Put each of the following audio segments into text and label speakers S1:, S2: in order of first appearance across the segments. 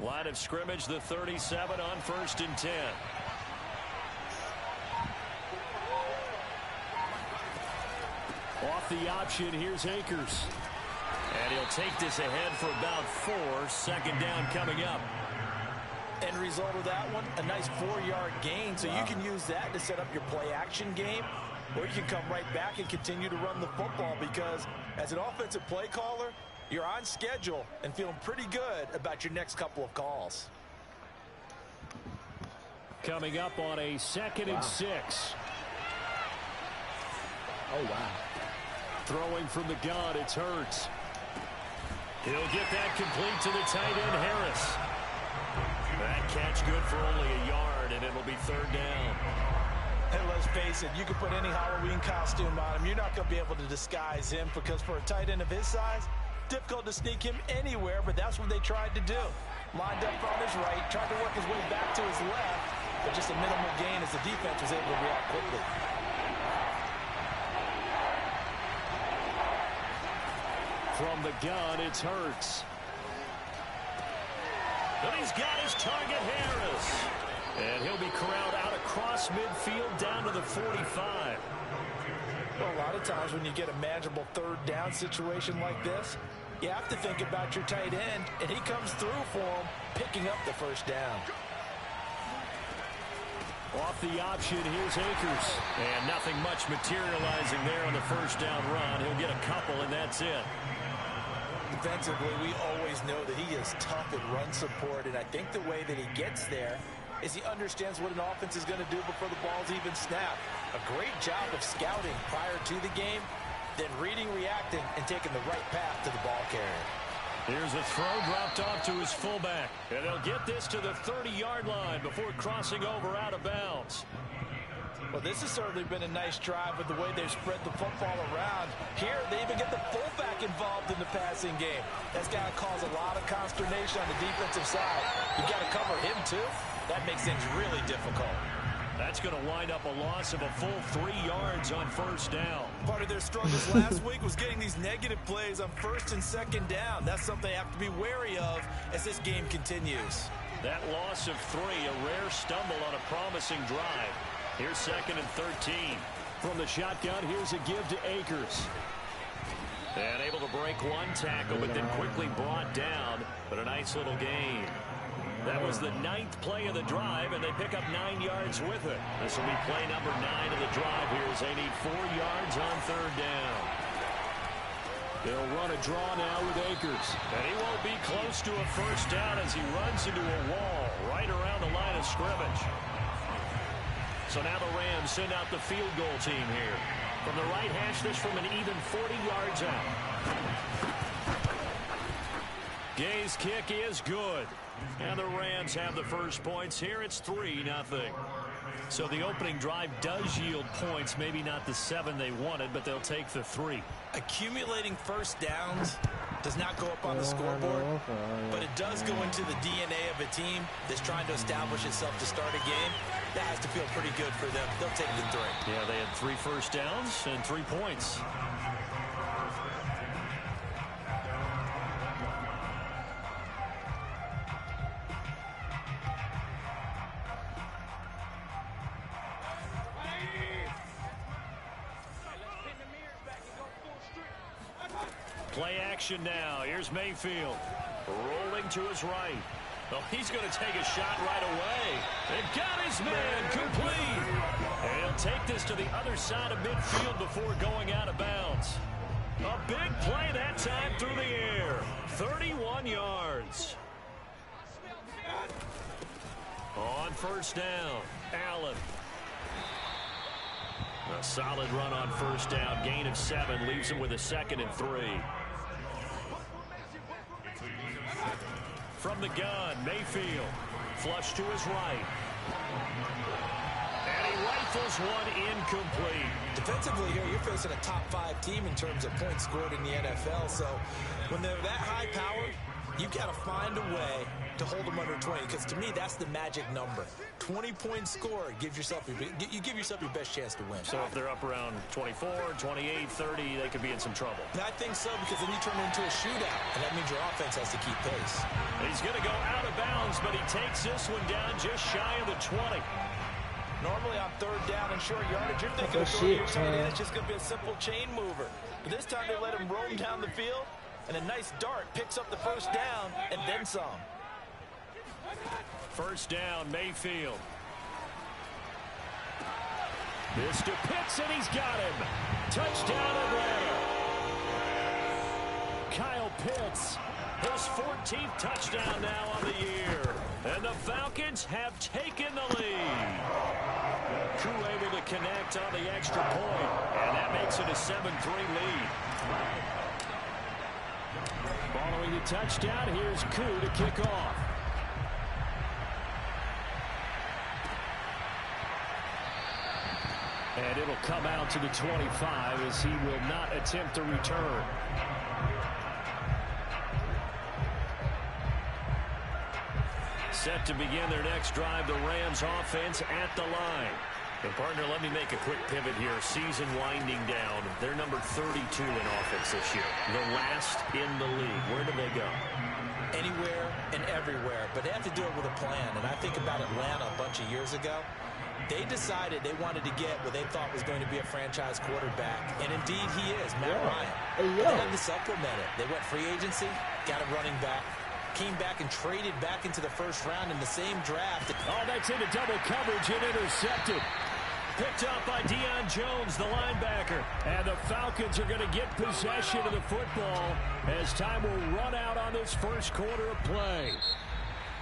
S1: Line of scrimmage, the 37 on 1st and 10. Off the option, here's Akers. And he'll take this ahead for about 4. 2nd down coming up.
S2: End result of that one, a nice 4-yard gain. So you can use that to set up your play-action game, or you can come right back and continue to run the football, because as an offensive play caller, you're on schedule and feeling pretty good about your next couple of calls.
S1: Coming up on a 2nd and 6.
S3: Oh, wow.
S1: Throwing from the gun, it's Hurts. He'll get that complete to the tight end, Harris. That catch good for only a yard, and it'll be 3rd down.
S2: Hey, let's face it, you can put any Halloween costume on him. You're not going to be able to disguise him, because for a tight end of his size, difficult to sneak him anywhere, but that's what they tried to do. Lined up on his right, tried to work his way back to his left, but just a minimal gain as the defense was able to react quickly.
S1: From the gun, it's Hurts. And he's got his target, Harris. And he'll be corralled out across midfield down to the 45.
S2: Well, a lot of times when you get a manageable 3rd down situation like this, you have to think about your tight end, and he comes through for him, picking up the 1st down.
S1: Off the option, here's Akers. And nothing much materializing there on the 1st down run. He'll get a couple, and that's it.
S2: Defensively, we always know that he is tough at run support, and I think the way that he gets there is he understands what an offense is going to do before the ball's even snapped. A great job of scouting prior to the game, then reading, reacting, and taking the right path to the ball carrier.
S1: Here's a throw dropped off to his fullback, and they'll get this to the 30-yard line before crossing over out of bounds.
S2: Well, this has certainly been a nice drive with the way they've spread the football around. Here, they even get the fullback involved in the passing game. That's got to cause a lot of consternation on the defensive side. You got to cover him, too. That makes things really difficult.
S1: That's going to wind up a loss of a full 3 yards on 1st down.
S2: Part of their struggles last week was getting these negative plays on 1st and 2nd down. That's something they have to be wary of as this game continues.
S1: That loss of 3, a rare stumble on a promising drive. Here's 2nd and 13. From the shotgun, here's a give to Akers. And able to break one tackle, but then quickly brought down. But a nice little gain. That was the 9th play of the drive, and they pick up 9 yards with it. This will be play number 9 of the drive here as they need 4 yards on 3rd down. They'll run a draw now with Akers. And he won't be close to a 1st down as he runs into a wall right around the line of scrimmage. So now the Rams send out the field goal team here. From the right hash, this from an even 40 yards out. Gay's kick is good. And the Rams have the first points here. It's 3-0. So the opening drive does yield points. Maybe not the 7 they wanted, but they'll take the 3.
S2: Accumulating 1st downs does not go up on the scoreboard, but it does go into the DNA of a team that's trying to establish itself to start a game. That has to feel pretty good for them. They'll take the 3.
S1: Yeah, they had 3 first downs and 3 points. Play action now. Here's Mayfield. Rolling to his right. Well, he's going to take a shot right away. They've got his man complete. And he'll take this to the other side of midfield before going out of bounds. A big play that time through the air. 31 yards. On 1st down, Allen. A solid run on 1st down. Gain of 7 leaves him with a 2nd and 3. From the gun, Mayfield. Flush to his right. And he rifles one incomplete.
S2: Defensively here, you're facing a top 5 team in terms of points scored in the NFL. So when they're that high powered, you've got to find a way to hold them under 20, because to me, that's the magic number. 20 points scored gives yourself you give yourself your best chance to win.
S1: So if they're up around 24, 28, 30, they could be in some trouble.
S2: I think so, because then you turn it into a shootout, and that means your offense has to keep pace.
S1: He's going to go out of bounds, but he takes this one down just shy of the 20.
S2: Normally on third down and short yardage, you're thinking of throwing your tight end. It's just going to be a simple chain mover. But this time they let him roam down the field, and a nice dart picks up the first down and then some.
S1: First down, Mayfield. This to Pitts, and he's got him. Touchdown, Atlanta. Kyle Pitts, his 14th touchdown now on the year. And the Falcons have taken the lead. Koo able to connect on the extra point, and that makes it a 7-3 lead. Following the touchdown, here's Koo to kick off. And it'll come out to the 25 as he will not attempt to return. Set to begin their next drive, the Rams offense at the line. And partner, let me make a quick pivot here. Season winding down. They're number 32 in offense this year. The last in the league. Where do they go?
S2: Anywhere and everywhere. But they have to do it with a plan. And I think about Atlanta a bunch of years ago. They decided they wanted to get what they thought was going to be a franchise quarterback. And indeed he is, Matt Ryan. They had to supplement it. They went free agency, got a running back. Came back and traded back into the first round in the same draft.
S1: Oh, that's into double coverage and intercepted. Picked up by Deion Jones, the linebacker. And the Falcons are going to get possession of the football as time will run out on this first quarter of play.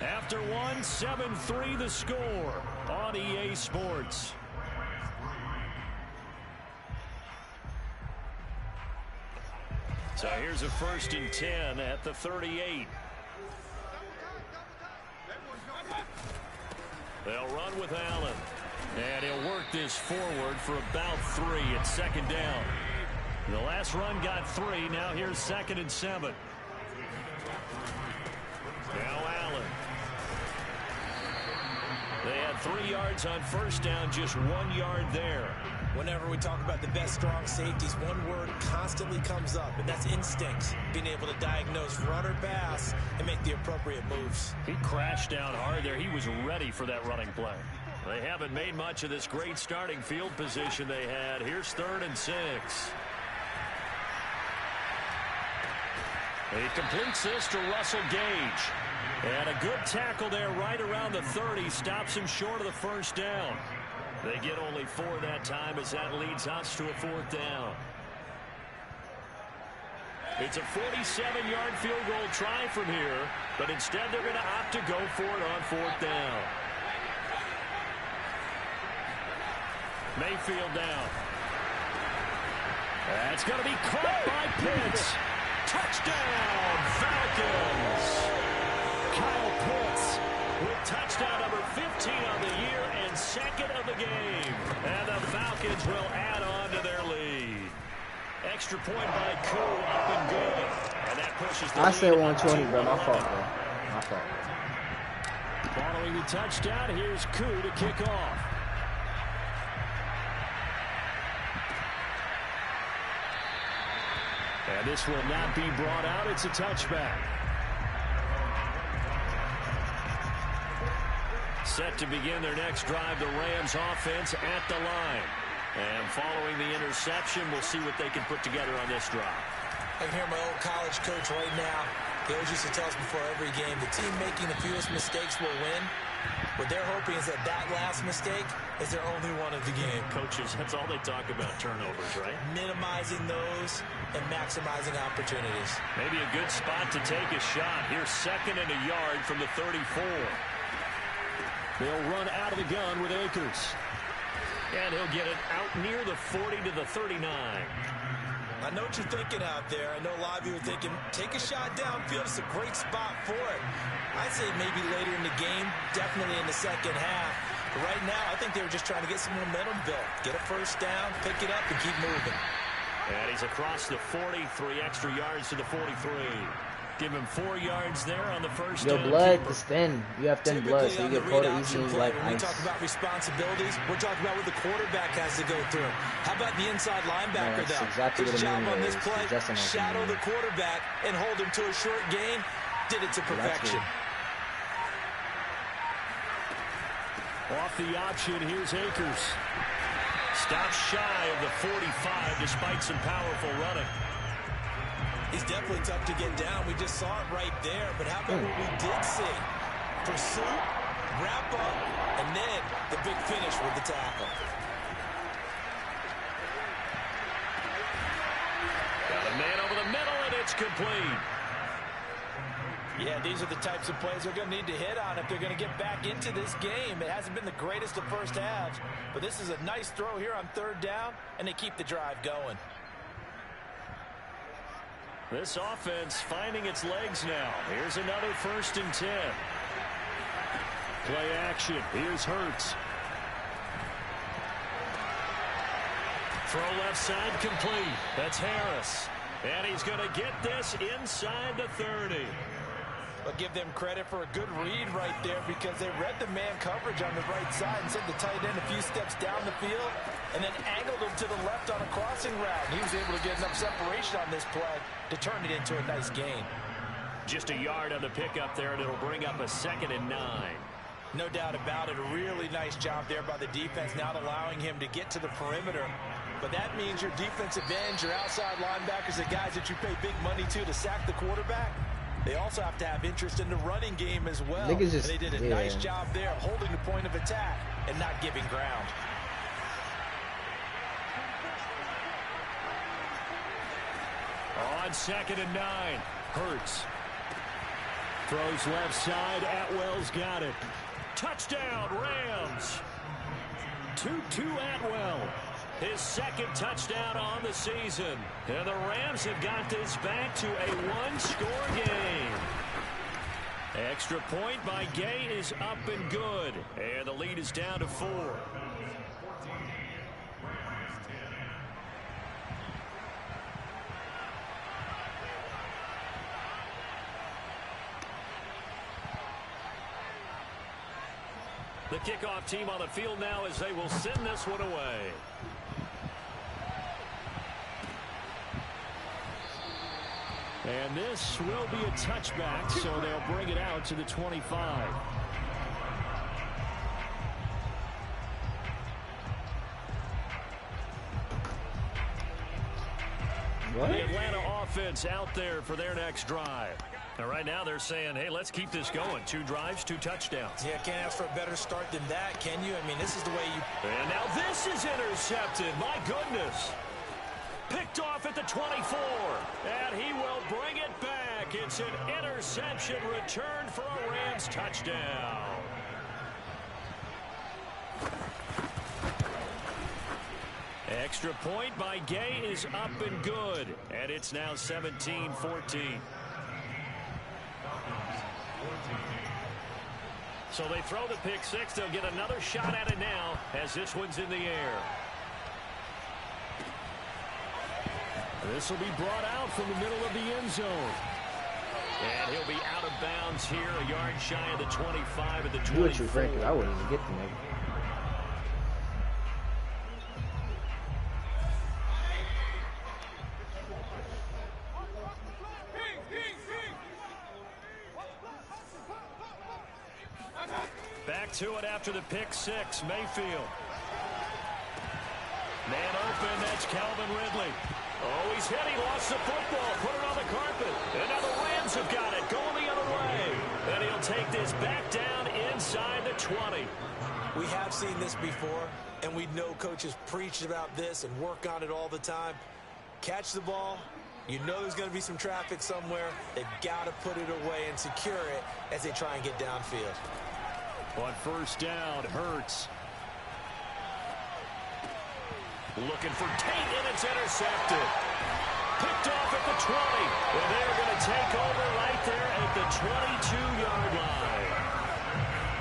S1: After one, 7-3 the score on EA Sports. So here's a 1st and 10 at the 38. They'll run with Allen. And he'll work this forward for about 3 at 2nd down. The last run got 3. Now here's 2nd and 7. Now Allen. They had 3 yards on 1st down, just 1 yard there.
S2: Whenever we talk about the best strong safeties, one word constantly comes up, and that's instincts. Being able to diagnose run or pass and make the appropriate moves.
S1: He crashed down hard there. He was ready for that running play. They haven't made much of this great starting field position they had. Here's 3rd and 6. He completes this to Russell Gage. And a good tackle there right around the 30. Stops him short of the 1st down. They get only 4 that time as that leads us to a 4th down. It's a 47-yard field goal try from here, but instead they're going to opt to go for it on 4th down. Mayfield down. That's going to be caught by Pitts. Touchdown, Falcons. Kyle Pitts with touchdown number 15 on the year and 2nd of the game. And the Falcons will add on to their lead. Extra point by Koo, up and good. And that pushes the
S3: I said 120, bro. My fault, bro. My fault.
S1: Following the touchdown, here's Koo to kick off. And this will not be brought out. It's a touchback. Set to begin their next drive, the Rams offense at the line. And following the interception, we'll see what they can put together on this drive.
S2: I can hear my old college coach right now. He always used to tell us before every game, the team making the fewest mistakes will win. What they're hoping is that that last mistake is their only one of the game.
S1: Coaches, that's all they talk about, turnovers, right?
S2: Minimizing those and maximizing opportunities.
S1: Maybe a good spot to take a shot. Here's 2nd and a yard from the 34. They'll run out of the gun with Akers. And he'll get it out near the 40 to the 39.
S2: I know what you're thinking out there. I know a lot of you are thinking, take a shot downfield. It's a great spot for it. I'd say maybe later in the game, definitely in the second half. But right now, I think they were just trying to get some momentum built. Get a 1st down, pick it up, and keep moving.
S1: And he's across the 40, 3 extra yards to the 43. Give him 4 yards there on the 1st down.
S3: Your blood is thin. You have thin blood, so you get cold easily like
S2: when we
S3: ice.
S2: talk about responsibilities, we're talking about what the quarterback has to go through. How about the inside linebacker, though?
S3: Exactly
S2: His
S3: what I
S2: job
S3: mean
S2: on this
S3: is
S2: play, shadow
S3: the
S2: the quarterback and hold him to a short gain. Did it to perfection.
S1: Off the option, here's Akers. Stops shy of the 45 despite some powerful running.
S2: He's definitely tough to get down. We just saw it right there. But how about what we did see? Pursuit, wrap up, and then the big finish with the tackle.
S1: Got a man over the middle, and it's complete.
S2: Yeah, these are the types of plays they're going to need to hit on if they're going to get back into this game. It hasn't been the greatest of first halves, but this is a nice throw here on third down, and they keep the drive going.
S1: This offense finding its legs now. Here's another 1st and 10. Play action. Here's Hurts. Throw left side complete. That's Harris. And he's going to get this inside the 30.
S2: I'll give them credit for a good read right there because they read the man coverage on the right side and sent the tight end a few steps down the field and then angled him to the left on a crossing route. And he was able to get enough separation on this play to turn it into a nice gain.
S1: Just a yard on the pickup there, and it'll bring up a 2nd and 9.
S2: No doubt about it. A really nice job there by the defense, not allowing him to get to the perimeter. But that means your defensive ends, your outside linebackers, the guys that you pay big money to sack the quarterback, they also have to have interest in the running game as well. And they did a nice job there holding the point of attack and not giving ground.
S1: On 2nd and 9, Hurts. Throws left side. Atwell's got it. Touchdown, Rams. 2-2 Atwell. His 2nd touchdown on the season. And the Rams have got this back to a 1-score game. Extra point by Gay is up and good. And the lead is down to 4. The kickoff team on the field now as they will send this one away. And this will be a touchback, so they'll bring it out to the 25.
S3: What?
S1: The Atlanta offense out there for their next drive. And right now they're saying, hey, let's keep this going. 2 drives, 2 touchdowns.
S2: Yeah, can't ask for a better start than that, can you? I mean, this is the way you...
S1: And now this is intercepted. My goodness. Picked off at the 24. And he will bring it back. It's an interception return for a Rams touchdown. Extra point by Gay is up and good. And it's now 17-14. So they throw the pick 6. They'll get another shot at it now as this one's in the air. This will be brought out from the middle of the end zone. And he'll be out of bounds here, a yard shy of the 25 at the 24.
S3: Do what you think, I wouldn't even get the nigga.
S1: Back to it after the pick 6, Mayfield. Man open, that's Calvin Ridley. Oh, he's hit, he lost the football, put it on the carpet. And now the Rams have got it, going the other way. And he'll take this back down inside the 20.
S2: We have seen this before, and we know coaches preach about this and work on it all the time. Catch the ball. You know there's going to be some traffic somewhere. They've got to put it away and secure it as they try and get downfield.
S1: On first down, Hurts. Looking for Tate, and it's intercepted. Picked off at the 20. And they're going to take over right there at the 22-yard line.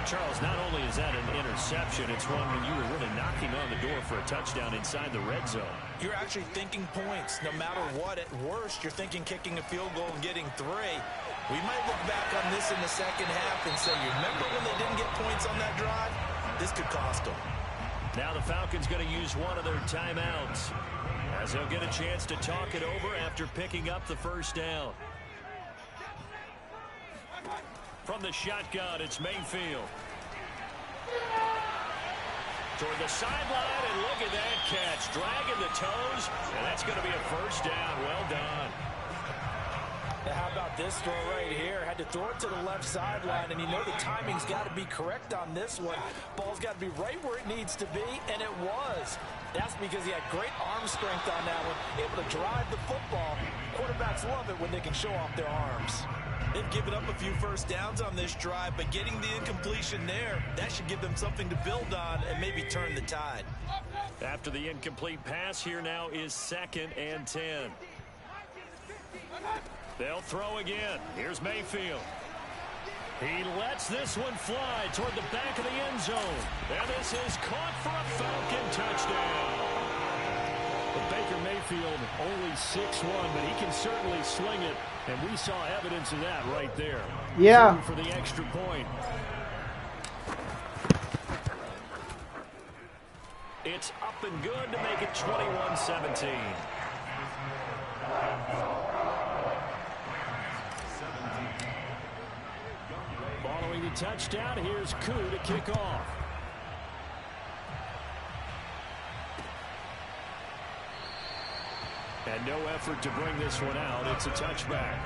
S1: Charles, not only is that an interception, it's one when you were really knocking on the door for a touchdown inside the red zone.
S2: You're actually thinking points. No matter what, at worst, you're thinking kicking a field goal and getting 3. We might look back on this in the second half and say, you remember when they didn't get points on that drive? This could cost them.
S1: Now the Falcons going to use one of their timeouts as they'll get a chance to talk it over after picking up the first down. From the shotgun, it's Mayfield. toward the sideline, and look at that catch. Dragging the toes, and that's going to be a first down. Well done.
S2: And how about this throw right here? Had to throw it to the left sideline, and you know the timing's got to be correct on this one. Ball's got to be right where it needs to be, and it was. That's because he had great arm strength on that one, able to drive the football. Quarterbacks love it when they can show off their arms. They've given up a few first downs on this drive, but getting the incompletion there, that should give them something to build on and maybe turn the tide.
S1: After the incomplete pass, here now is 2nd and 10. They'll throw again. Here's Mayfield. He lets this one fly toward the back of the end zone. And this is caught for a Falcon touchdown. But Baker Mayfield only 6'1", but he can certainly sling it. And we saw evidence of that right there.
S3: Yeah.
S1: For the extra point. It's up and good to make it 21-17. Following the touchdown, here's Koo to kick off. And no effort to bring this one out. It's a touchback.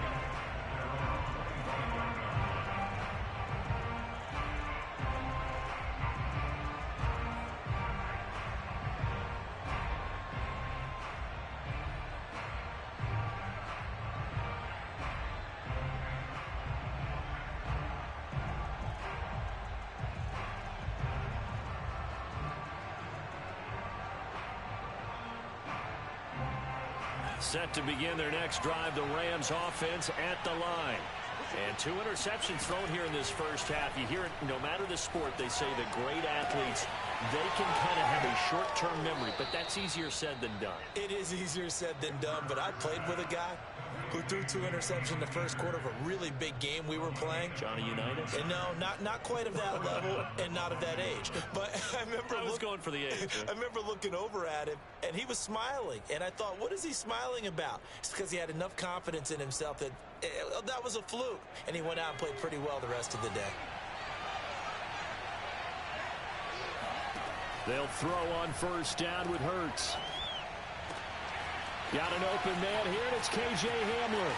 S1: Set to begin their next drive, the Rams offense at the line. And 2 interceptions thrown here in this first half. You hear it, no matter the sport, they say the great athletes, they can kind of have a short-term memory, but that's easier said than done.
S2: It is easier said than done, but I played with a guy who threw 2 interceptions in the first quarter of a really big game we were playing.
S1: Johnny Unitas?
S2: And no, not quite of that level and not of that age. But I remember
S1: I was going for the age.
S2: I remember looking over at him, and he was smiling. And I thought, what is he smiling about? It's because he had enough confidence in himself that that was a fluke. And he went out and played pretty well the rest of the day.
S1: They'll throw on first down with Hurts. Got an open man here, and it's K.J. Hamler.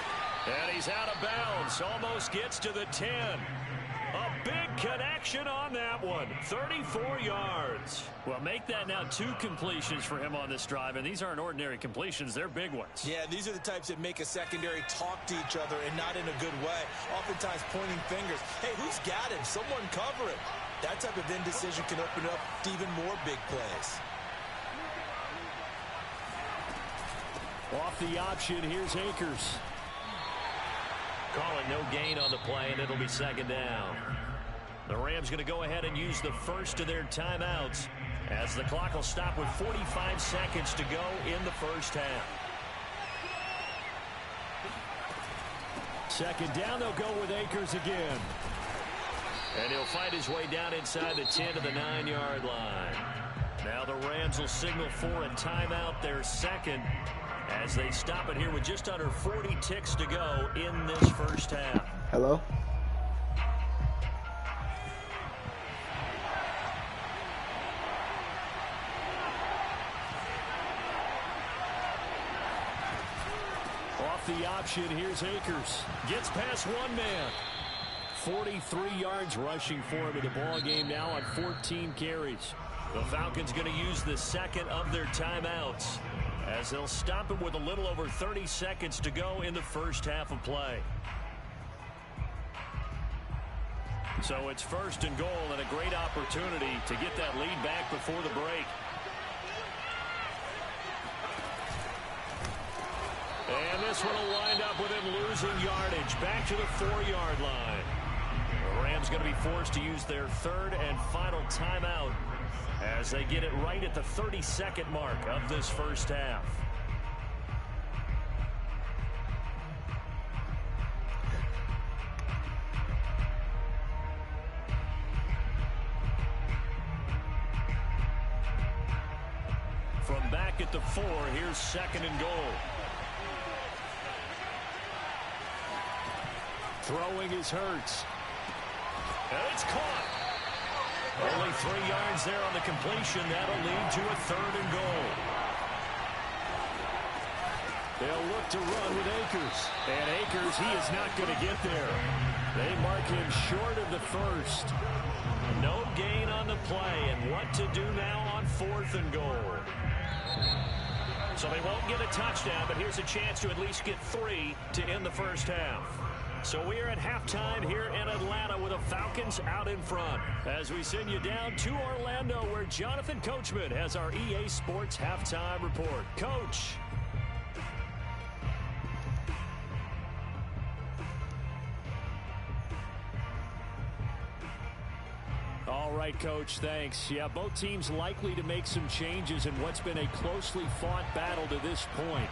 S1: And he's out of bounds. Almost gets to the 10. A big connection on that one. 34 yards. Well, make that now 2 completions for him on this drive, and these aren't ordinary completions. They're big ones.
S2: Yeah, these are the types that make a secondary talk to each other and not in a good way. Oftentimes pointing fingers. Hey, who's got him? Someone cover it. That type of indecision can open up to even more big plays.
S1: Off the option, here's Akers. Calling no gain on the play, and it'll be 2nd down. The Rams going to go ahead and use the first of their timeouts as the clock will stop with 45 seconds to go in the first half. 2nd down, they'll go with Akers again. And he'll fight his way down inside the 10 to the 9-yard line. Now the Rams will signal for a timeout, their second, as they stop it here with just under 40 ticks to go in this first half.
S3: Hello?
S1: Off the option, here's Akers. Gets past one man. 43 yards rushing for him in the ball game now on 14 carries. The Falcons going to use the second of their timeouts as they'll stop him with a little over 30 seconds to go in the first half of play. So it's 1st and goal and a great opportunity to get that lead back before the break. And this one will wind up with him losing yardage back to the 4-yard line. The Rams going to be forced to use their 3rd and final timeout as they get it right at the 32nd mark of this first half. From back at the 4, here's 2nd and goal. Throwing is Hurts. And it's caught. Only 3 yards there on the completion. That'll lead to a 3rd and goal. They'll look to run with Akers. And Akers, he is not going to get there. They mark him short of the 1st. No gain on the play. And what to do now on 4th and goal. So they won't get a touchdown, but here's a chance to at least get 3 to end the first half. So we're at halftime here in Atlanta with the Falcons out in front. As we send you down to Orlando, where Jonathan Coachman has our EA Sports halftime report. Coach. All right, Coach, thanks. Yeah, both teams likely to make some changes in what's been a closely fought battle to this point.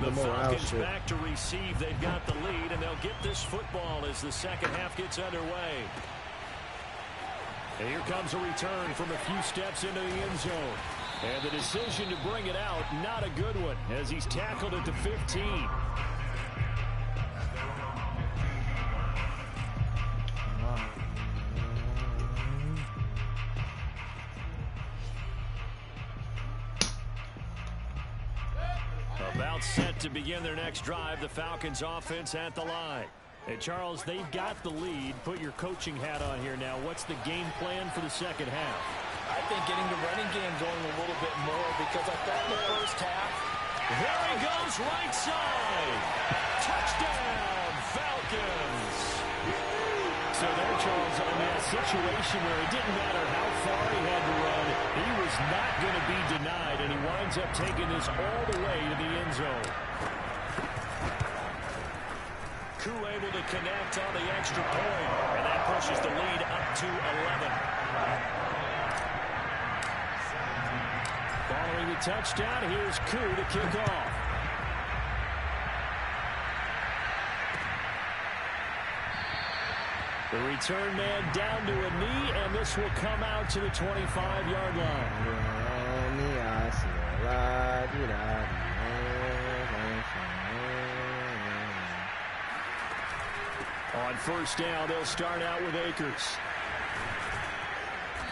S1: The Falcons back to receive. They've got the lead, and they'll get this football as the second half gets underway. And here comes a return from a few steps into the end zone. And the decision to bring it out, not a good one, as he's tackled at the 15. About set to begin their next drive, the Falcons offense at the line. Hey, Charles, they've got the lead. Put your coaching hat on here now. What's the game plan for the second half?
S2: I think getting the running game going a little bit more, because I thought in the first half.
S1: There he goes, right side. Touchdown, Falcons. So there, Charles, I mean, a situation where it didn't matter how far he had to run, he was not going to be denied, and he winds up taking this all the way to the end zone. Koo able to connect on the extra point, and that pushes the lead up to 11. Following the touchdown, here's Koo to kick off. The return man down to a knee, and this will come out to the 25-yard line. On first down, they'll start out with Akers.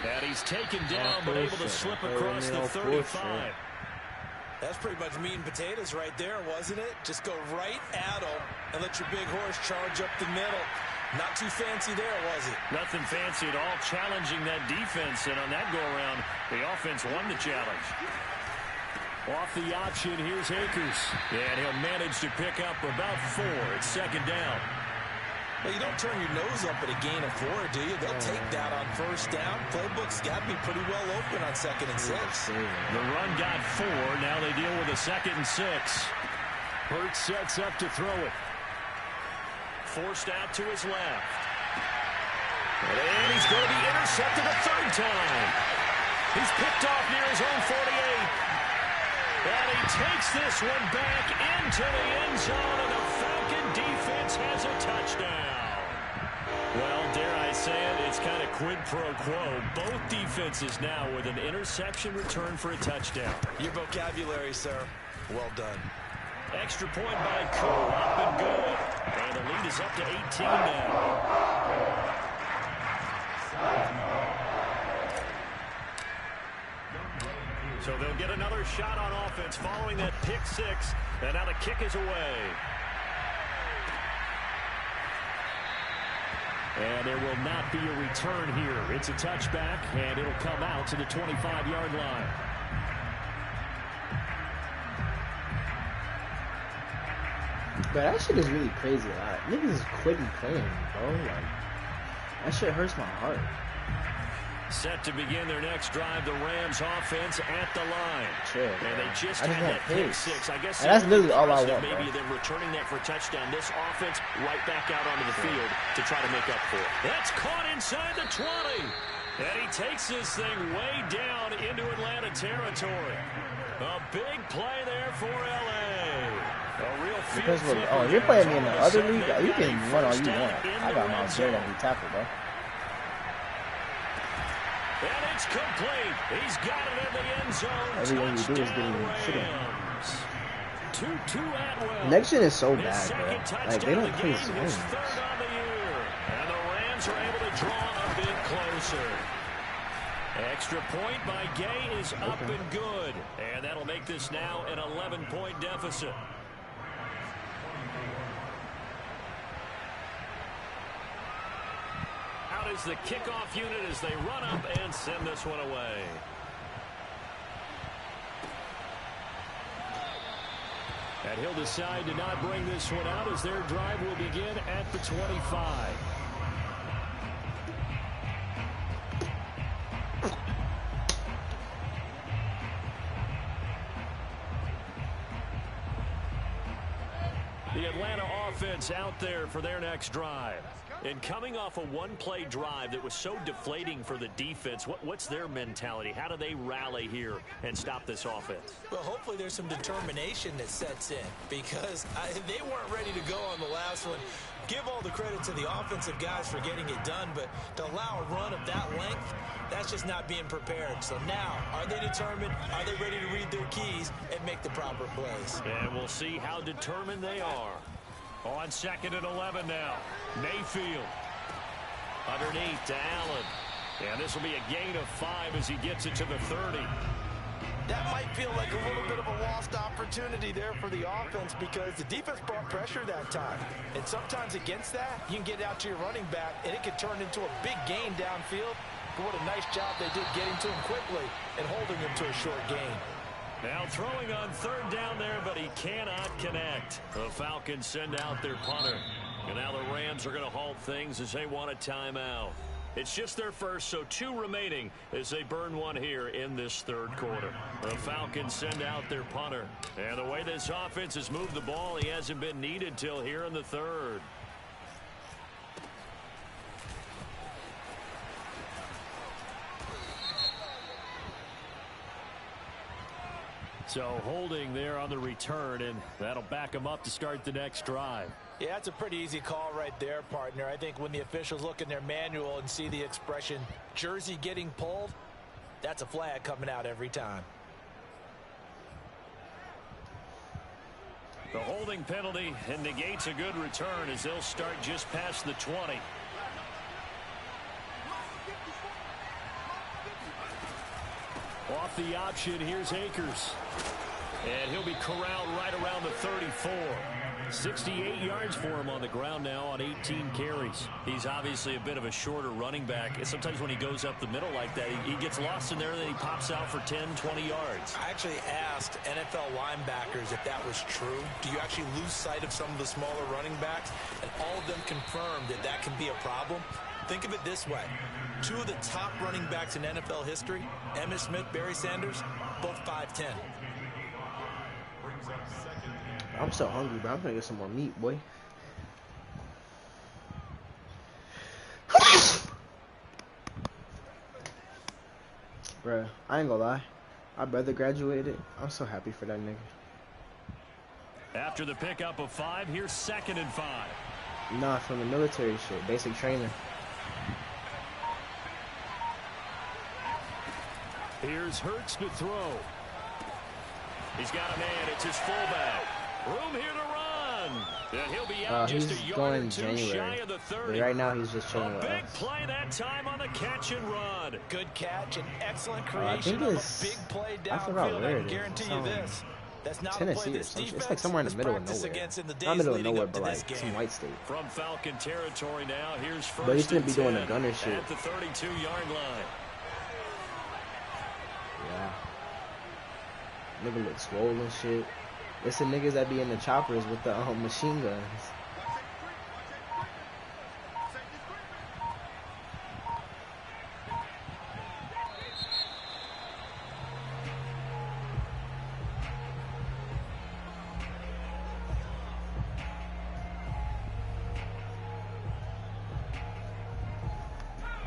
S1: And he's taken down, but able to slip across the 35.
S2: That's pretty much meat and potatoes right there, wasn't it? Just go right at him and let your big horse charge up the middle. Not too fancy there, was it?
S1: Nothing fancy at all, challenging that defense. And on that go-around, the offense won the challenge. Off the option, here's Akers. And he'll manage to pick up about 4. It's second down.
S2: Well, you don't turn your nose up at a gain of 4, do you? They'll take that on first down. Playbook's got to be pretty well open on 2nd and 6.
S1: The run got 4. Now they deal with a 2nd and 6. Hurts sets up to throw it. Forced out to his left. And he's going to be intercepted a 3rd time. He's picked off near his own 48. And he takes this one back into the end zone, and the Falcon defense has a touchdown. Well, dare I say it, it's kind of quid pro quo. Both defenses now with an interception return for a touchdown.
S2: Your vocabulary, sir. Well done.
S1: Extra point by Koo, up and good. And the lead is up to 18 now. So they'll get another shot on offense following that pick 6. And now the kick is away. And there will not be a return here. It's a touchback, and it'll come out to the 25-yard line.
S3: But that shit is really crazy. Niggas is quitting playing, bro. Like, that shit hurts my heart.
S1: Set to begin their next drive, the Rams offense at the line.
S3: Chill,
S1: and they just had that pick 6. I guess
S3: that's literally all I want,
S1: maybe them returning that for a touchdown. This offense right back out onto the field to try to make up for it. That's caught inside the 20. And he takes this thing way down into Atlanta territory. A big play there for L.A.
S3: Because you're playing me in the other league, you can run all you want. I got Miles Garrett at the tackle, bro.
S1: And it's complete. He's got it in the end zone.
S3: Everything you do is getting shit.
S1: To Atwell.
S3: Next gen is so bad, bro. Like, they don't play zones.
S1: And the Rams Rams are able to draw a bit closer. Extra point by Gay is up and good. And that'll make this now an 11-point deficit. Out is the kickoff unit as they run up and send this one away. And he'll decide to not bring this one out as their drive will begin at the 25. The Atlanta offense out there for their next drive. And coming off a one-play drive that was so deflating for the defense, what's their mentality? How do they rally here and stop this offense?
S2: Well, hopefully there's some determination that sets in because they weren't ready to go on the last one. Give all the credit to the offensive guys for getting it done, but to allow a run of that length, that's just not being prepared. So now, are they determined? Are they ready to read their keys and make the proper plays?
S1: And we'll see how determined they are. On 2nd and 11 now. Mayfield. Underneath to Allen. And this will be a gain of 5 as he gets it to the 30.
S2: That might feel like a little bit of a lost opportunity there for the offense because the defense brought pressure that time. And sometimes against that, you can get out to your running back, and it can turn into a big gain downfield. But what a nice job they did getting to him quickly and holding him to a short gain.
S1: Now throwing on 3rd down there, but he cannot connect. The Falcons send out their punter. And now the Rams are going to halt things as they want a timeout. It's just their first, so 2 remaining as they burn one here in this 3rd quarter. The Falcons send out their punter. And the way this offense has moved the ball, he hasn't been needed till here in the 3rd. So holding there on the return, and that'll back them up to start the next drive.
S2: Yeah, that's a pretty easy call right there, partner. I think when the officials look in their manual and see the expression jersey getting pulled, that's a flag coming out every time.
S1: The holding penalty and negates a good return as they'll start just past the 20. Off the option, here's Akers. And he'll be corralled right around the 34. 68 yards for him on the ground now on 18 carries. He's obviously a bit of a shorter running back. And sometimes when he goes up the middle like that, he gets lost in there and then he pops out for 10, 20 yards.
S2: I actually asked NFL linebackers if that was true. Do you actually lose sight of some of the smaller running backs? And all of them confirmed that that can be a problem. Think of it this way. 2 of the top running backs in NFL history, Emmitt Smith, Barry Sanders, both 5'10".
S3: I'm so hungry, bro. I'm gonna get some more meat, boy. Bruh, I ain't gonna lie. My brother graduated. I'm so happy for that nigga.
S1: After the pickup of 5, here's 2nd and 5.
S3: Nah, from the military shit. Basic training.
S1: Here's Hurts to throw. He's got a man. It's his fullback. Room here to run. And he'll be out just a yard or 2 shy of the 30.
S3: But right now he's just chilling with us.
S1: A big play that time on the catch and run.
S2: Good catch and excellent creation of a big play downfield. I can guarantee you this. That's not
S3: Tennessee or something. It's like somewhere in the middle of nowhere. Not middle of nowhere, but like some white state.
S1: From Falcon territory now, here's first.
S3: But he's gonna be doing the gunner shit
S1: at the 32-yard line.
S3: Yeah. Nigga look swollen and shit. It's the niggas that be in the choppers with the machine guns.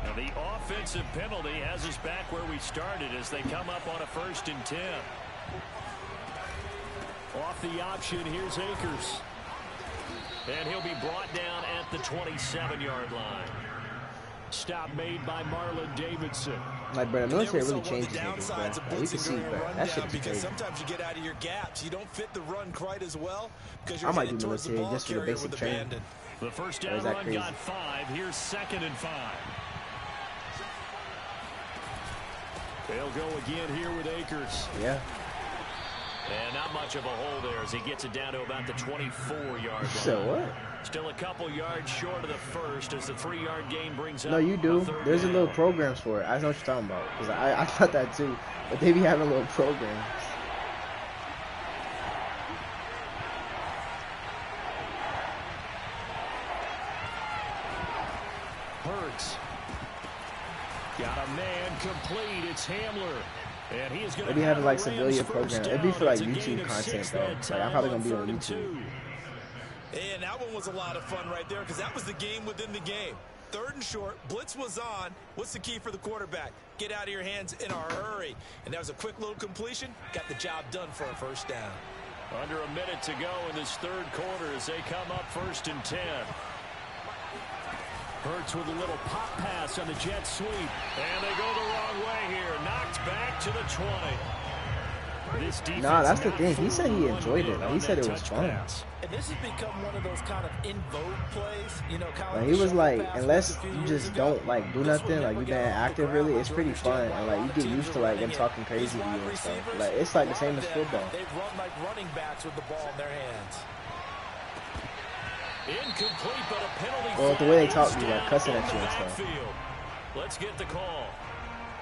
S1: Now the offensive penalty has us back where we started as they come up on a 1st and 10. Off the option, here's Akers. And he'll be brought down at the 27-yard line. Stop made by Marlon Davidson.
S3: Like, bro, the military really changes niggas, bro. Like, you can see, bro. That shit is
S2: because
S3: crazy.
S2: sometimes you get out of your gaps. You don't fit the run quite as well because you're
S3: I might do
S2: headed towards the
S3: military
S2: ball
S3: just for the
S2: carrier
S3: basic
S2: with
S3: training.
S2: abandon.
S1: The first down run got 5. Here's 2nd and 5. They'll go again here with Akers.
S3: Yeah.
S1: And not much of a hole there as he gets it down to about the 24-yard line.
S3: So what?
S1: Still a couple yards short of the first as the 3-yard gain brings up.
S3: No, you do. There's a little programs for it. I know what you're talking about. Because I thought that too. But they be having little programs.
S1: Hurts. Got a man complete. It's Hamler. And he is going to
S3: be having like civilian programs. It'd be for like YouTube content though. Like I'm probably gonna be on YouTube.
S2: And that one was a lot of fun right there because that was the game within the game. 3rd and short, blitz was on. What's the key for the quarterback? Get out of your hands in a hurry. And that was a quick little completion. Got the job done for a first down.
S1: Under a minute to go in this 3rd quarter as they come up 1st and 10. Hurts with a little pop pass on the jet sweep. And they go the wrong way here. Knocked back to the 20.
S3: Nah, that's the thing. He said he enjoyed it. Like, he said it was fun.
S2: And this has become one of those kind of in vogue plays. You know, kind of
S3: like he was like, unless you just don't like do nothing, like you've been active really, it's pretty fun. And like you get used to like them talking crazy to you and stuff. Like it's like the same as football.
S2: They've run like running backs with the ball in their hands. Incomplete, but a penalty.
S3: Well, the way they talk to you, like cussing at you and stuff.
S1: Let's get the call.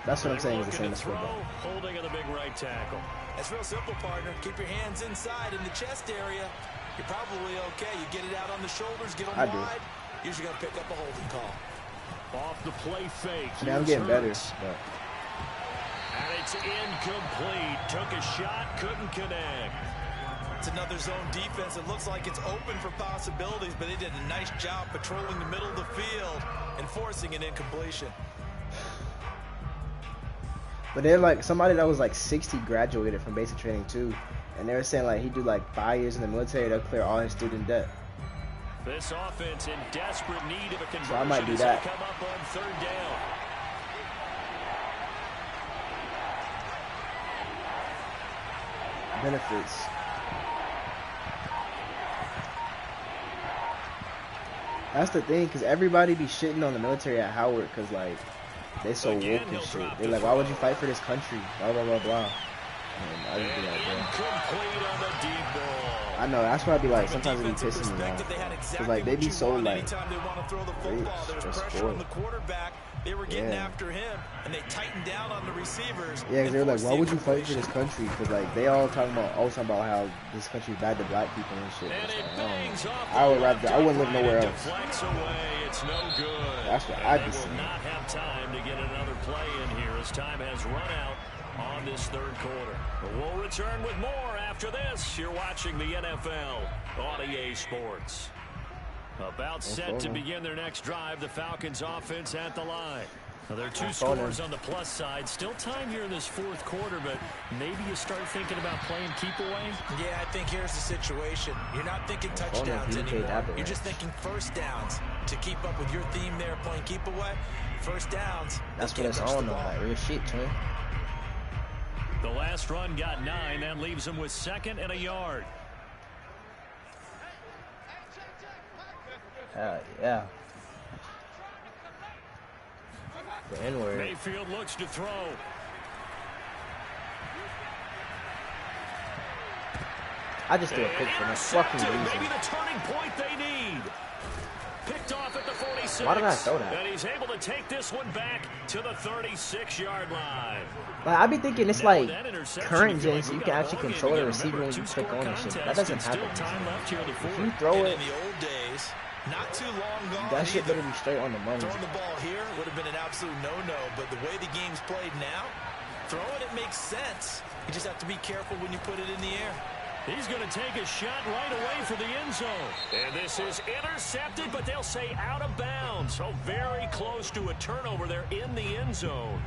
S3: That's what I'm saying is the same as football.
S1: Holding of the big right tackle.
S2: That's real simple, partner. Keep your hands inside in the chest area. You're probably okay. You get it out on the shoulders, get them wide. Usually going to pick up a holding call.
S1: Off the play fake.
S3: Yeah, I'm getting better. But.
S1: And it's incomplete. Took a shot, couldn't connect.
S2: It's another zone defense. It looks like it's open for possibilities, but they did a nice job patrolling the middle of the field and forcing an incompletion.
S3: But they're like somebody that was like 60 graduated from basic training too, and they were saying like he do like 5 years in the military, they'll clear all his student debt.
S1: This offense in desperate need of a conversion.
S3: So I might do that.
S1: Come up on 3rd down.
S3: Benefits. That's the thing, because everybody be shitting on the military at Howard, because like they so woke and shit. They're like, why would you fight for this country? Blah blah blah blah. And I just be like, bro. I know, that's why I be like, sometimes it be pissing me off. Because like they be so like, just spoiled.
S2: They were getting after him, and they tightened down on the receivers.
S3: Yeah, they're like, why would you fight for this country? Because like they all talking about how this country is bad to black people and shit. Like, I would rather, I wouldn't live nowhere else.
S1: It's no good.
S3: That's what I'd be saying.
S1: Will not have time to get another play in here as time has run out on this 3rd quarter. But we'll return with more after this. You're watching the NFL on EA Sports. About set to begin their next drive, the Falcons offense at the line. Now, there are 2 scores on the plus side. Still time here in this 4th quarter, but maybe you start thinking about playing keep away?
S2: Yeah, I think here's the situation. You're not thinking touchdowns anymore. You're just thinking first downs to keep up with your theme there, playing keep away. First downs.
S3: That's what it's all on, like real shit, too.
S1: The last run got 9. That leaves them with 2nd and a yard.
S3: Yeah. The N-word.
S1: Mayfield looks to throw.
S3: I just do a pick for no fucking reason.
S1: Maybe the turning point they need. Picked off at the 46.
S3: Why did I throw that?
S1: And he's able to take this one back to the 36-yard line.
S3: Like, I be thinking it's like current gen, so you can actually control the receiver when you click on and shit. That doesn't happen. If you throw it,
S2: in the old days, not too long gone,
S3: that shit better be straight on the money.
S2: Throwing the ball here would have been an absolute no-no, but the way the game's played now, throwing it makes sense. You just have to be careful when you put it in the air.
S1: He's going to take a shot right away for the end zone. And this is intercepted, but they'll say out of bounds. So very close to a turnover there in the end zone.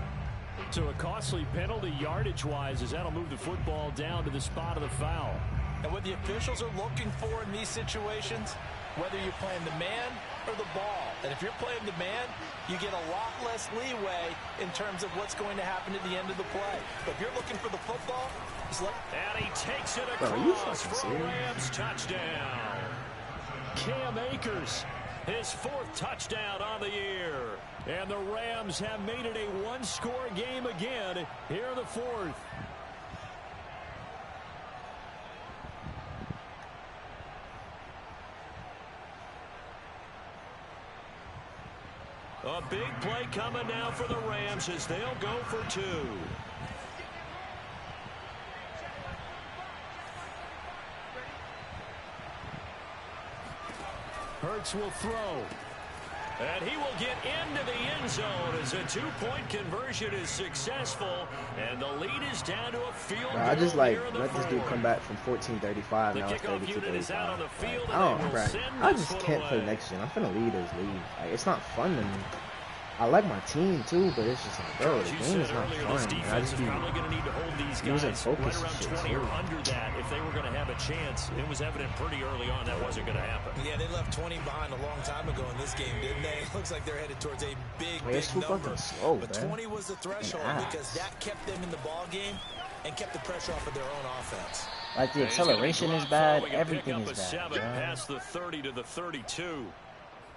S1: So a costly penalty yardage-wise as that'll move the football down to the spot of the foul.
S2: And what the officials are looking for in these situations, whether you're playing the man or the ball. And if you're playing the man, you get a lot less leeway in terms of what's going to happen at the end of the play. But if you're looking for the football,
S1: and he takes it across for a Rams touchdown. Cam Akers, his 4th touchdown on the year. And the Rams have made it a one-score game again here in the 4th. A big play coming now for the Rams as they'll go for 2. Hurts will throw. And he will get into the end zone as a 2-point conversion is successful. And the lead is down to a field goal.
S3: I just like let this
S1: 4th.
S3: dude come back from 14-35. Now it's 32-35. I don't know, bro. I just can't play next gen. I'm finna leave this league. Like, it's not fun to me. I like my team too, but it's just like, bro, the game is not fun. I just be losing focus and shit too.
S1: Under that, if they were going to have a chance, it was evident pretty early on that wasn't going to happen.
S2: Yeah, they left 20 behind a long time ago in this game, didn't they? It looks like they're headed towards a big number.
S3: Slow,
S2: but 20 was the threshold because that kept them in the ball game and kept the pressure off of their own offense.
S3: Like the acceleration is bad, everything is bad.
S1: Past the 30 to the 32.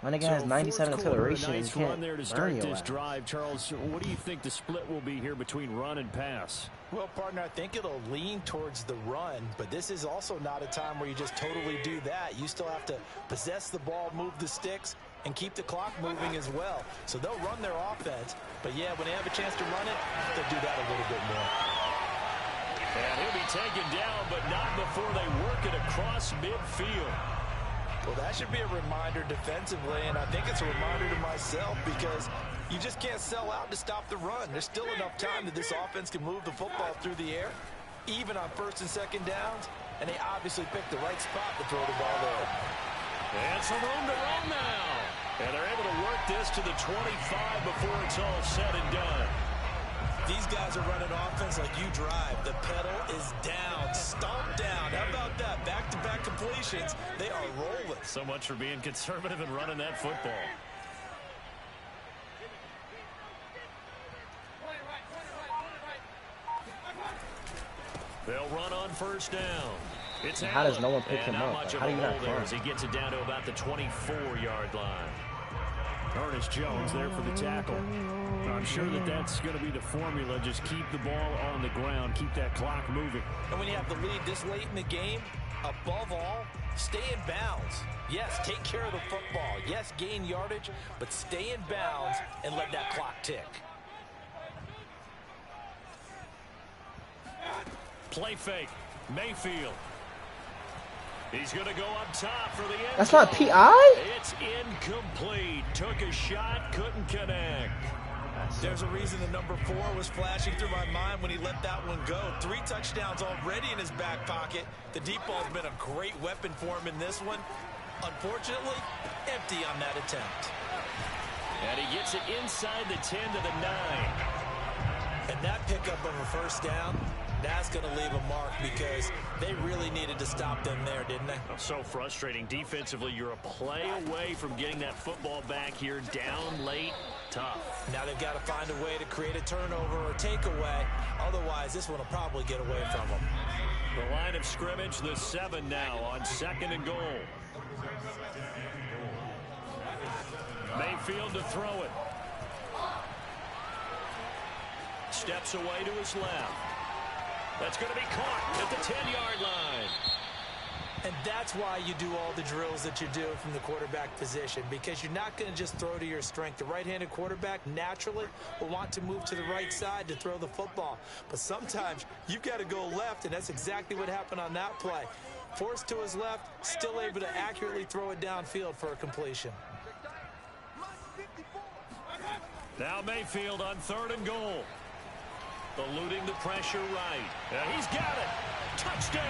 S3: My nigga has 97 acceleration and can't
S1: there to start this drive. Charles, what do you think the split will be here between run and pass?
S2: Well, partner, I think it'll lean towards the run, but this is also not a time where you just totally do that. You still have to possess the ball, move the sticks, and keep the clock moving as well. So they'll run their offense, but yeah, when they have a chance to run it, they'll do that a little bit more.
S1: And he'll be taken down, but not before they work it across midfield.
S2: Well, that should be a reminder defensively, and I think it's a reminder to myself because you just can't sell out to stop the run. There's still enough time that this offense can move the football through the air, even on 1st and 2nd downs, and they obviously picked the right spot to throw the ball there.
S1: And some room to run now. And they're able to work this to the 25 before it's all said and done.
S2: These guys are running offense like you drive. The pedal is down, stomped down. How about that? Back-to-back completions. They are rolling.
S1: So much for being conservative and running that football. They'll run on 1st down. It's
S3: how does no one pick him up?
S1: Like,
S3: how do you not run?
S1: As he gets it down to about the 24-yard line. Ernest Jones there for the tackle. I'm sure that that's going to be the formula. Just keep the ball on the ground. Keep that clock moving.
S2: And when you have the lead this late in the game, above all, stay in bounds. Yes, take care of the football. Yes, gain yardage, but stay in bounds and let that clock tick.
S1: Play fake. Mayfield. He's going to go up top for the end.
S3: That's not PI?
S1: It's incomplete. Took a shot, couldn't connect.
S2: There's a reason the number 4 was flashing through my mind when he let that one go. 3 touchdowns already in his back pocket. The deep ball's been a great weapon for him in this one. Unfortunately, empty on that attempt.
S1: And he gets it inside the 10 to the 9.
S2: And that pickup of a 1st down, that's going to leave a mark because they really needed to stop them there, didn't they?
S1: So frustrating. Defensively, you're a play away from getting that football back here. Down late, tough.
S2: Now they've got to find a way to create a turnover or takeaway. Otherwise, this one will probably get away from them.
S1: The line of scrimmage, the 7 now on 2nd and goal. Mayfield to throw it. Steps away to his left. That's going to be caught at the 10-yard line.
S2: And that's why you do all the drills that you do from the quarterback position, because you're not going to just throw to your strength. The right-handed quarterback naturally will want to move to the right side to throw the football. But sometimes you've got to go left, and that's exactly what happened on that play. Forced to his left, still able to accurately throw it downfield for a completion.
S1: Now Mayfield on 3rd and goal. Eluding the pressure right. And he's got it. Touchdown.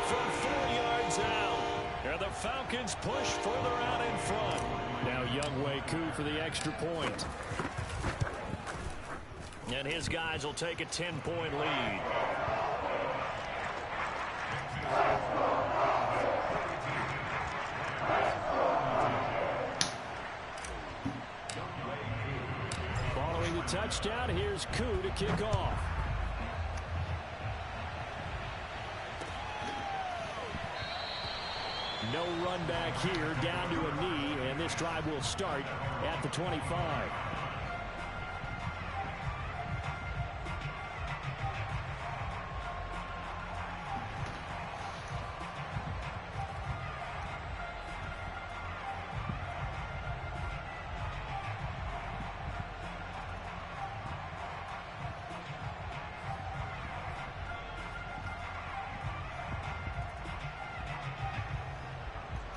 S1: From 4 yards out. And the Falcons push further out in front. Now Younghoe Koo for the extra point. And his guys will take a 10-point lead. Following the touchdown, here's Koo to kick off. No run run back here down to a knee, and this drive will start at the 25.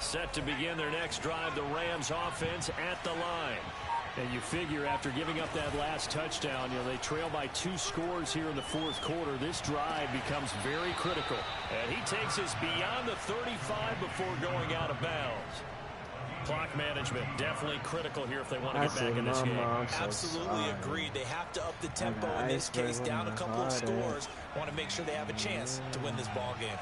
S1: Set to begin their next drive, the Rams offense at the line. And you figure after giving up that last touchdown, they trail by 2 scores here in the fourth quarter. This drive becomes very critical. And he takes us beyond the 35 before going out of bounds. Clock management definitely critical here if they want to get back in this game.
S2: Absolutely agreed. They have to up the tempo in this case, down a couple of scores. Want to make sure they have a chance to win this ball game.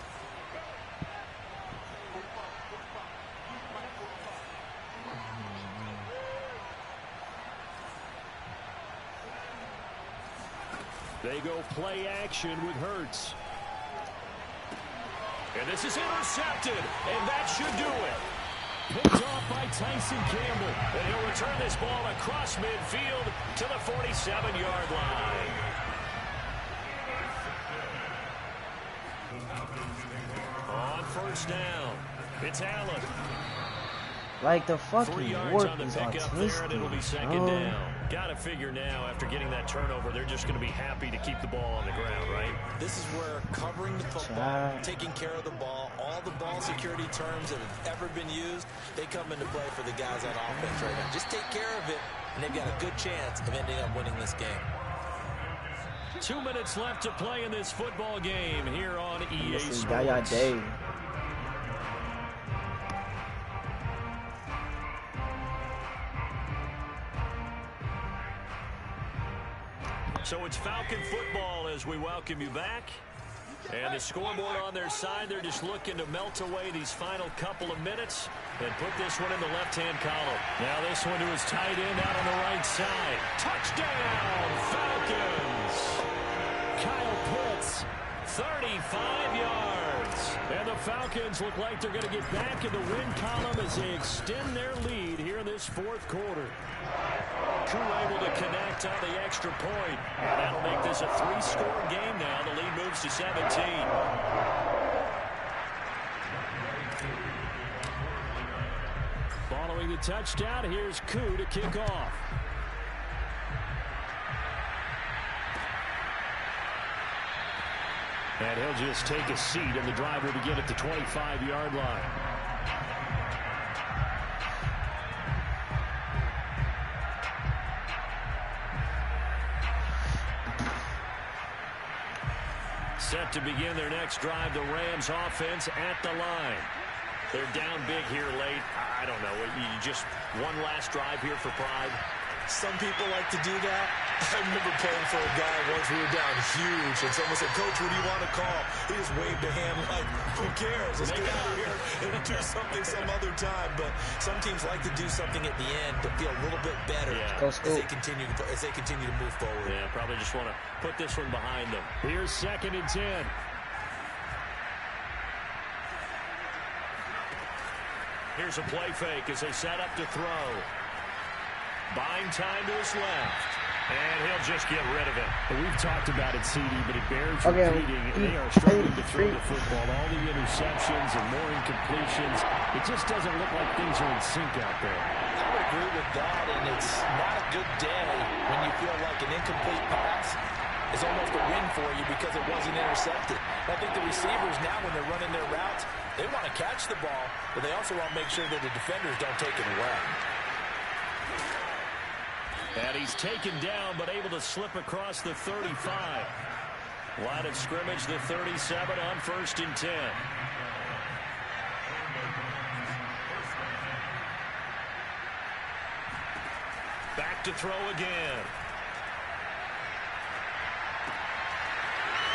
S1: They go play action with Hurts. And this is intercepted, and that should do it. Picked off by Tyson Campbell. And he'll return this ball across midfield to the 47-yard line. On first down, it's Allen.
S3: Like the fucking
S1: 3 yards
S3: work
S1: on the
S3: is
S1: pickup there, and it'll be second
S3: autistic.
S1: down. Got to figure now, after getting that turnover, they're just going to be happy to keep the ball on the ground, right?
S2: This is where covering the football, taking care of the ball, all the ball security terms that have ever been used, they come into play for the guys on offense right now. Just take care of it, and they've got a good chance of ending up winning this game.
S1: 2 minutes left to play in this football game here on EA Sports. So it's Falcon football as we welcome you back. And the scoreboard on their side, they're just looking to melt away these final couple of minutes and put this one in the left-hand column. Now this one to his tight end out on the right side. Touchdown, Falcons! Kyle Pitts, 35 yards. And the Falcons look like they're going to get back in the win column as they extend their lead here in this fourth quarter. Koo able to connect on the extra point. And that'll make this a 3-score game now. The lead moves to 17. Following the touchdown, here's Koo to kick off. And he'll just take a seat, and the drive will begin at the 25-yard line. Set to begin their next drive, the Rams offense at the line. They're down big here late. I don't know. You just one last drive here for pride.
S2: Some people like to do that. I remember playing for a guy once. We were down huge, and someone said, "Coach, what do you want to call?" He just waved a hand like, "Who cares? Let's get out of here and do something some other time." But some teams like to do something at the end to feel a little bit better as they continue to move forward.
S1: Yeah, probably just want to put this one behind them. Here's 2nd and 10. Here's a play fake as they set up to throw. Buying time to his left. And he'll just get rid of it. We've talked about it, CD, but it bears repeating. They are struggling to throw the football. All the interceptions and more incompletions. It just doesn't look like things are in sync out there.
S2: I would agree with that, and it's not a good day when you feel like an incomplete pass is almost a win for you because it wasn't intercepted. I think the receivers now, when they're running their routes, they want to catch the ball, but they also want to make sure that the defenders don't take it away.
S1: And he's taken down, but able to slip across the 35. Line of scrimmage, the 37 on 1st and 10. Back to throw again.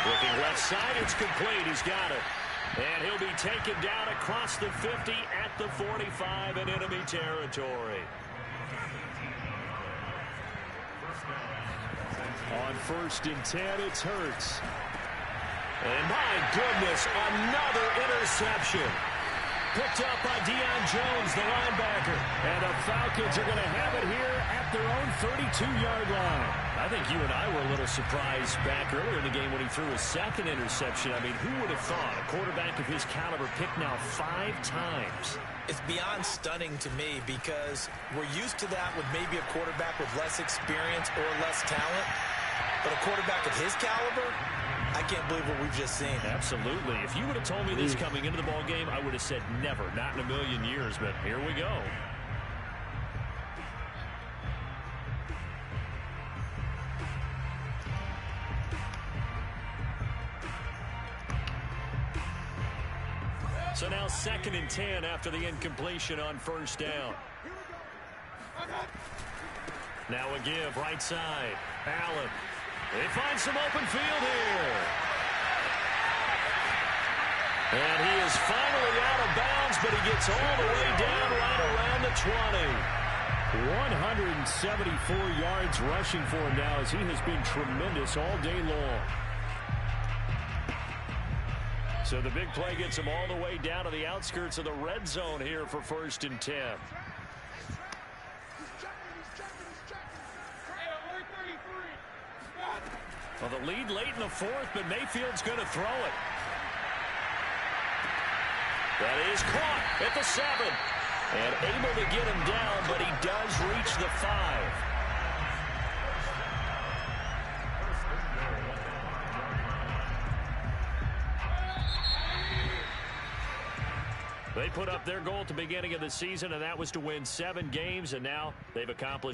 S1: Looking left side, it's complete. He's got it. And he'll be taken down across the 50 at the 45 in enemy territory. On 1st and 10, it's Hurts. And my goodness, another interception. picked up by Deion Jones, the linebacker. And the Falcons are going to have it here at their own 32-yard line. I think you and I were a little surprised back earlier in the game when he threw his second interception. I mean, who would have thought a quarterback of his caliber picked now 5 times?
S2: It's beyond stunning to me because we're used to that with maybe a quarterback with less experience or less talent. But a quarterback of his caliber, I can't believe what we've just seen.
S1: Absolutely. If you would have told me this coming into the ball game, I would have said never, not in a million years. But here we go. So now 2nd and 10 after the incompletion on first down. Now a give right side. Allen. They find some open field here. And he is finally out of bounds, but he gets all the way down right around the 20. 174 yards rushing for him now as he has been tremendous all day long. So the big play gets him all the way down to the outskirts of the red zone here for 1st and 10. Well, the lead late in the 4th, but Mayfield's going to throw it. That is caught at the 7. And able to get him down, but he does reach the 5. They put up their goal at the beginning of the season, and that was to win 7 games, and now they've accomplished